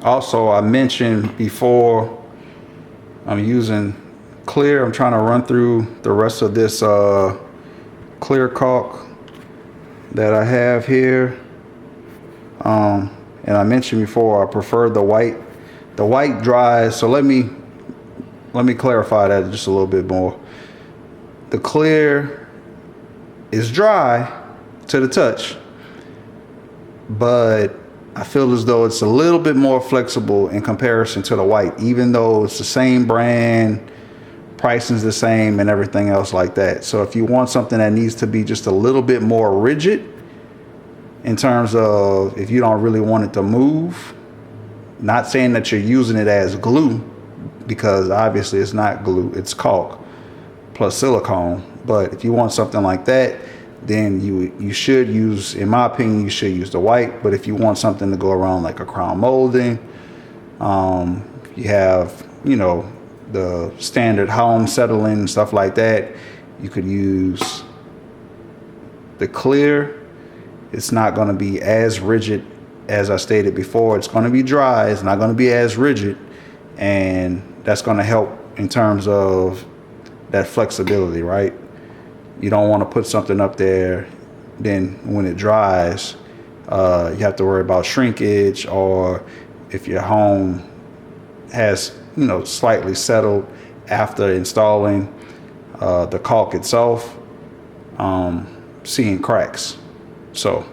Also, I mentioned before, I'm using clear. I'm trying to run through the rest of this clear caulk that I have here. And I mentioned before, I prefer the white. The white dries, so let me clarify that just a little bit more. The clear is dry to the touch, but I feel as though it's a little bit more flexible in comparison to the white, even though it's the same brand, pricing's the same and everything else like that. So if you want something that needs to be just a little bit more rigid in terms of if you don't really want it to move, not saying that you're using it as glue, because obviously it's not glue, it's caulk plus silicone. But if you want something like that, then you should use, in my opinion, you should use the white. But if you want something to go around like a crown molding, you have, you know, the standard home settling, stuff like that, you could use the clear. It's not going to be as rigid as I stated before. It's going to be dry. It's not going to be as rigid. And that's going to help in terms of that flexibility, right? You don't want to put something up there, then when it dries, you have to worry about shrinkage, or if your home has, you know, slightly settled after installing the caulk itself, seeing cracks. So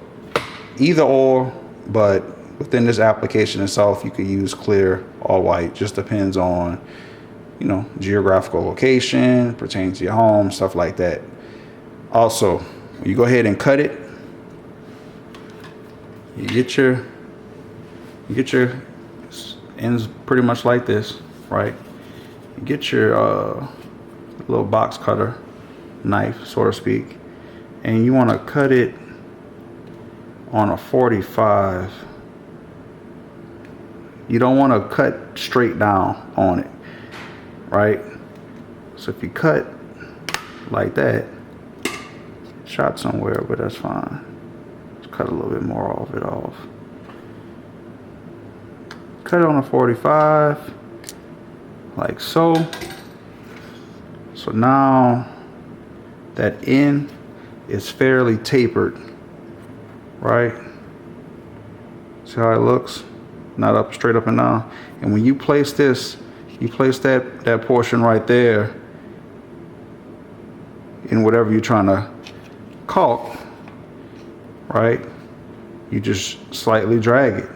either or, but within this application itself, you could use clear or white. Just depends on, you know, geographical location, pertaining to your home, stuff like that. Also, when you go ahead and cut it, you get your ends pretty much like this, right? You get your little box cutter knife, so to speak, and you want to cut it on a 45. You don't want to cut straight down on it, right? So if you cut like that, shot somewhere, but that's fine. Just cut a little bit more of it off. Cut it on a 45, like so. So now that end is fairly tapered, right? See how it looks? Not up, straight up and down. And when you place this, you place that portion right there in whatever you're trying to caulk, right? You just slightly drag it,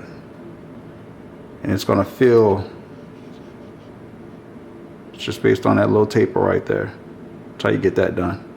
and it's gonna feel, it's just based on that little taper right there. That's how you get that done.